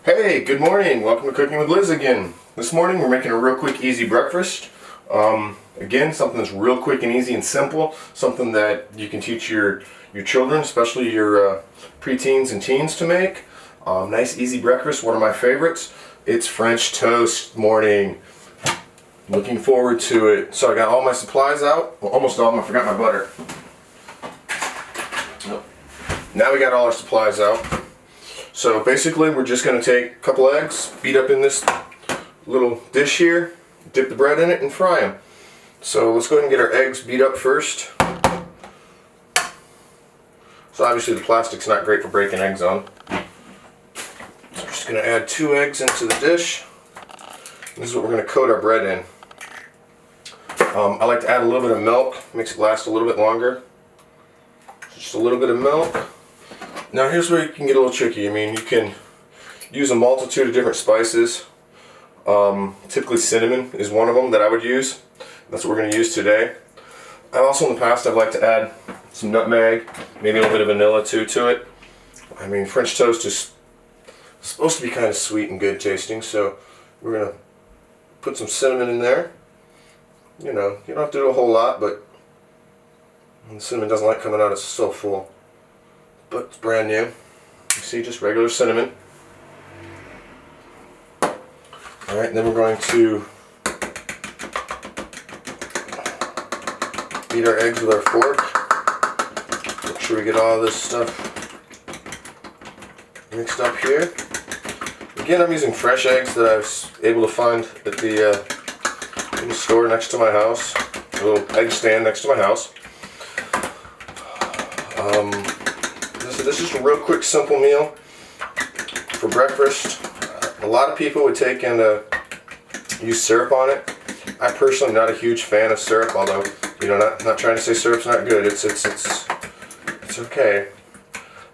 Hey, good morning. Welcome to Cooking with Liz again. This morning we're making a real quick, easy breakfast. Again, something that's real quick and easy and simple. Something that you can teach your children, especially your preteens and teens, to make. Nice, easy breakfast. One of my favorites. It's French toast morning. Looking forward to it. So I got all my supplies out. Well, almost all of them. I forgot my butter. Now we got all our supplies out. So basically we're just going to take a couple eggs, beat up in this little dish here, dip the bread in it and fry them. So let's go ahead and get our eggs beat up first. So obviously the plastic's not great for breaking eggs on. So we're just going to add 2 eggs into the dish. And this is what we're going to coat our bread in. I like to add a little bit of milk, makes it last a little bit longer. Just a little bit of milk. Now here's where you can get a little tricky. I mean, you can use a multitude of different spices. Typically cinnamon is one of them that I would use. That's what we're going to use today. Also in the past I've liked to add some nutmeg, maybe a little bit of vanilla too to it. I mean, French toast is supposed to be kind of sweet and good tasting, so we're going to put some cinnamon in there. You know, you don't have to do a whole lot, but the cinnamon doesn't like coming out, it's so full. But it's brand new. You see, just regular cinnamon. Alright, then we're going to beat our eggs with our fork. Make sure we get all this stuff mixed up here. Again, I'm using fresh eggs that I was able to find at the in the store next to my house. A little egg stand next to my house. This is a real quick, simple meal for breakfast. A lot of people would take and use syrup on it. I personally am not a huge fan of syrup, although, you know, not trying to say syrup's not good. It's okay.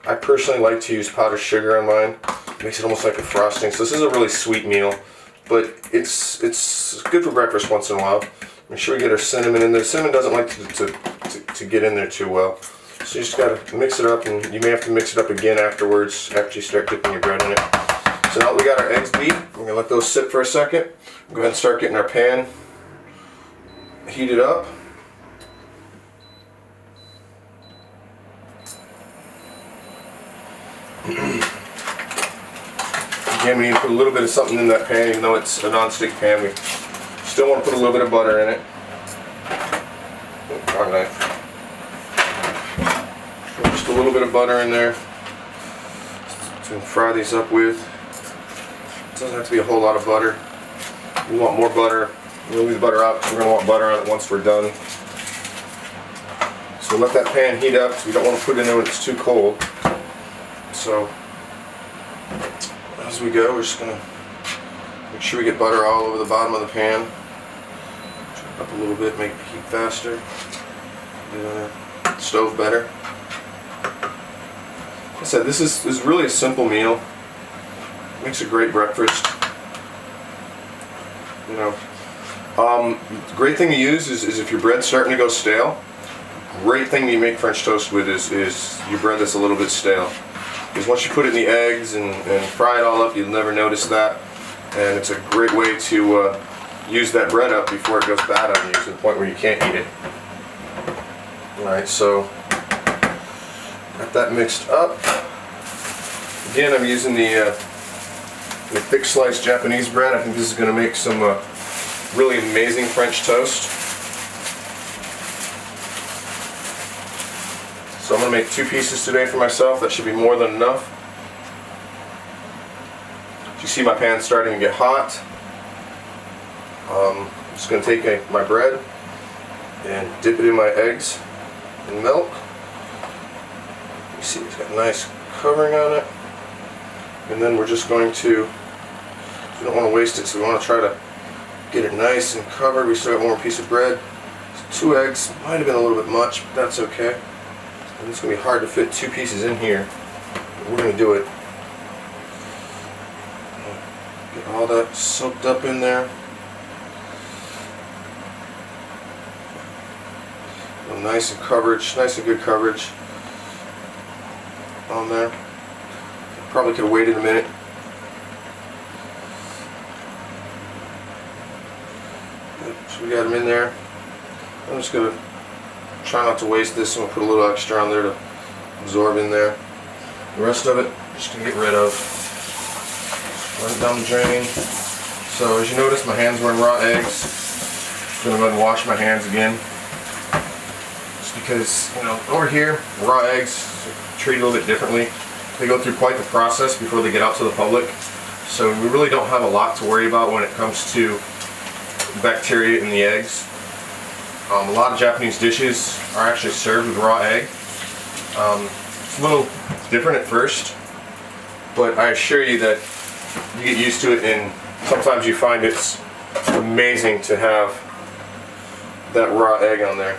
I personally like to use powdered sugar on mine. It makes it almost like a frosting. So this is a really sweet meal, but it's good for breakfast once in a while. Make sure we get our cinnamon in there. Cinnamon doesn't like to get in there too well. So you just got to mix it up, and you may have to mix it up again afterwards after you start dipping your bread in it. So now that we got our eggs beat, we're going to let those sit for a second. Go ahead and start getting our pan heated up. Again, we need to put a little bit of something in that pan, even though it's a non-stick pan. We still want to put a little bit of butter in it. Oh, wrong knife. Just a little bit of butter in there to fry these up with. It doesn't have to be a whole lot of butter. We want more butter. We'll leave the butter out because we're going to want butter on it once we're done. So let that pan heat up, because we don't want to put it in there when it's too cold. So as we go, we're just going to make sure we get butter all over the bottom of the pan. Turn it up a little bit, make it heat faster. The stove better. Like I said, this is really a simple meal. Makes a great breakfast. You know, the great thing to use is if your bread's starting to go stale. Great thing you make French toast with is your bread that's a little bit stale. Because once you put it in the eggs and fry it all up, you'll never notice that. And it's a great way to use that bread up before it goes bad on you to the point where you can't eat it. Alright, so got that mixed up. Again, I'm using the thick sliced Japanese bread. I think this is going to make some really amazing French toast. So I'm going to make 2 pieces today for myself. That should be more than enough. You see my pan starting to get hot. I'm just going to take my bread and dip it in my eggs and milk. You see it's got a nice covering on it. And then we're just going to, we don't want to waste it, so we want to try to get it nice and covered. We still got one more piece of bread. 2 eggs, might have been a little bit much, but that's okay. And it's going to be hard to fit 2 pieces in here. But we're going to do it. Get all that soaked up in there. Nice and coverage, nice and good coverage on there. Probably could have waited a minute So we got them in there. I'm just going to try not to waste this, and we'll put a little extra on there to absorb in there. The rest of it, just going to get rid of. Run it down the drain. So as you notice, my hands were in raw eggs. I'm going to go ahead and wash my hands again. Just because, you know, over here, raw eggs are treated a little bit differently. They go through quite the process before they get out to the public. So we really don't have a lot to worry about when it comes to bacteria in the eggs. A lot of Japanese dishes are actually served with raw egg. It's a little different at first, but I assure you that you get used to it, and sometimes you find it's amazing to have that raw egg on there.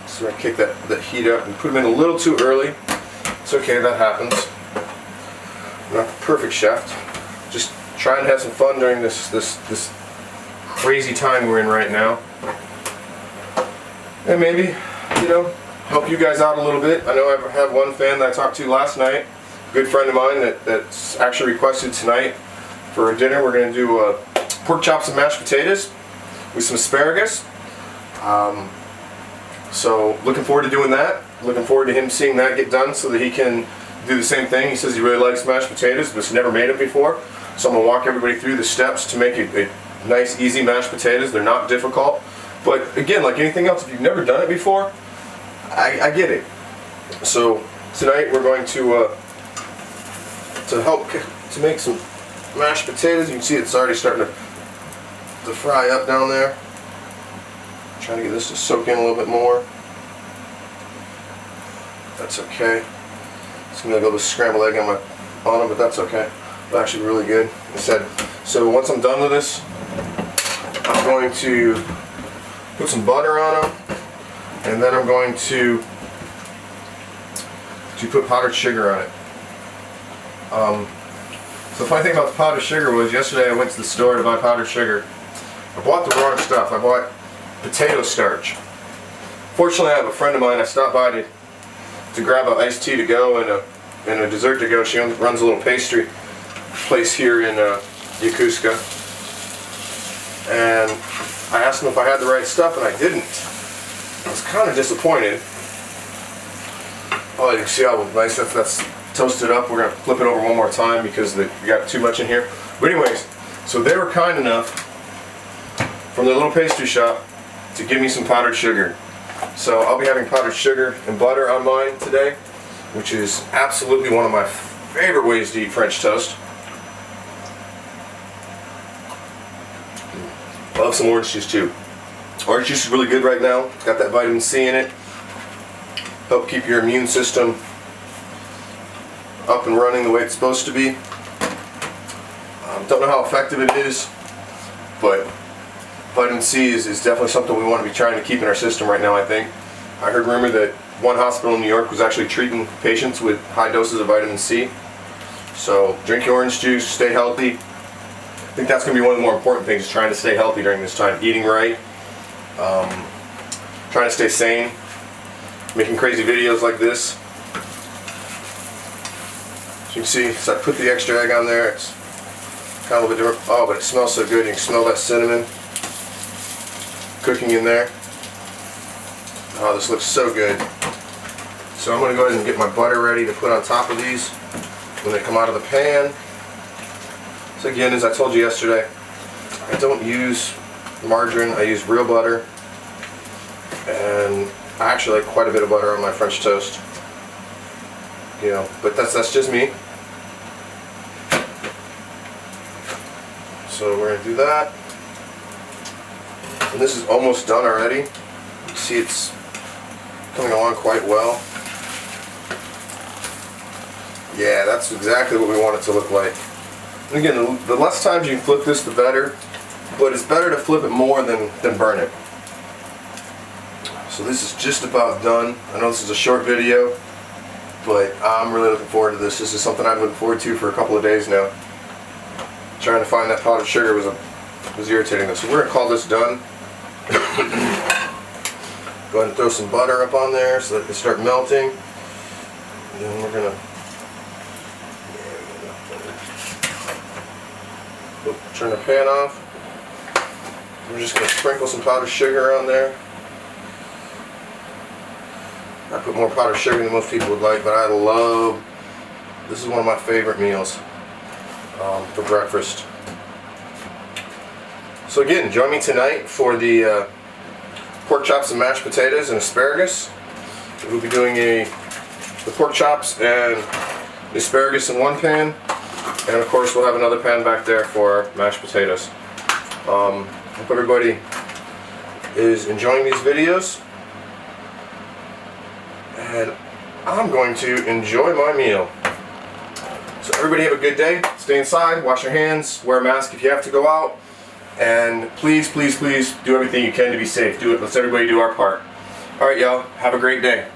So we're going to kick that heat up and put them in a little too early. It's okay, that happens. I'm not the perfect chef. Just trying to have some fun during this crazy time we're in right now. And maybe, you know, help you guys out a little bit. I know I have one fan that I talked to last night, a good friend of mine that's actually requested tonight for dinner. We're going to do pork chops and mashed potatoes with some asparagus. So looking forward to doing that. Looking forward to him seeing that get done so that he can do the same thing. He says he really likes mashed potatoes, but he's never made them before. So I'm going to walk everybody through the steps to make a nice, easy mashed potatoes. They're not difficult. But again, like anything else, if you've never done it before, I get it. So tonight we're going to help to make some mashed potatoes. You can see it's already starting to fry up down there. I'm trying to get this to soak in a little bit more. That's okay. It's going to go with scrambled egg on them, but that's okay. It's actually really good. Like I said, so once I'm done with this, I'm going to put some butter on them, and then I'm going to put powdered sugar on it. So the funny thing about the powdered sugar was yesterday I went to the store to buy powdered sugar. I bought the wrong stuff. I bought potato starch. Fortunately, I have a friend of mine. I stopped by to grab an iced tea to go and a dessert to go. She runs a little pastry place here in Yokosuka, and I asked him if I had the right stuff, and I didn't. I was kind of disappointed. Oh, you can see how nice that's toasted up. We're going to flip it over one more time because we got too much in here. But anyways, so they were kind enough from their little pastry shop to give me some powdered sugar. So I'll be having powdered sugar and butter on mine today, which is absolutely one of my favorite ways to eat French toast. I love some orange juice too. Orange juice is really good right now. It's got that vitamin C in it. Help keep your immune system up and running the way it's supposed to be. Don't know how effective it is, but vitamin C is definitely something we want to be trying to keep in our system right now, I think. I heard rumor that one hospital in New York was actually treating patients with high doses of vitamin C. So drink your orange juice, stay healthy. I think that's going to be one of the more important things, is trying to stay healthy during this time. Eating right, trying to stay sane, making crazy videos like this. As you can see, so I put the extra egg on there. It's kind of a little bit different. Oh, but it smells so good. You can smell that cinnamon cooking in there. Oh, this looks so good. So I'm going to go ahead and get my butter ready to put on top of these when they come out of the pan. So again, as I told you yesterday, I don't use margarine, I use real butter, and I actually like quite a bit of butter on my French toast. You know, but that's just me. So we're going to do that. And this is almost done already. You can see it's coming along quite well. Yeah, that's exactly what we want it to look like. And again, the less times you flip this, the better. But it's better to flip it more than burn it. So this is just about done. I know this is a short video, but I'm really looking forward to this. This is something I've been looking forward to for a couple of days now. Trying to find that powdered sugar was irritating us. So we're going to call this done. Go ahead and throw some butter up on there so that it can start melting. And then we're going to Turn the pan off. We're just going to sprinkle some powdered sugar on there. I put more powdered sugar than most people would like, but I love, this is one of my favorite meals for breakfast. So again, join me tonight for the pork chops and mashed potatoes and asparagus. We'll be doing the pork chops and the asparagus in one pan, and of course we'll have another pan back there for our mashed potatoes. Hope everybody is enjoying these videos, and I'm going to enjoy my meal. So everybody have a good day. Stay inside, wash your hands, wear a mask if you have to go out, and please, please, please do everything you can to be safe. Do it. Let's everybody do our part. Alright, y'all. Have a great day.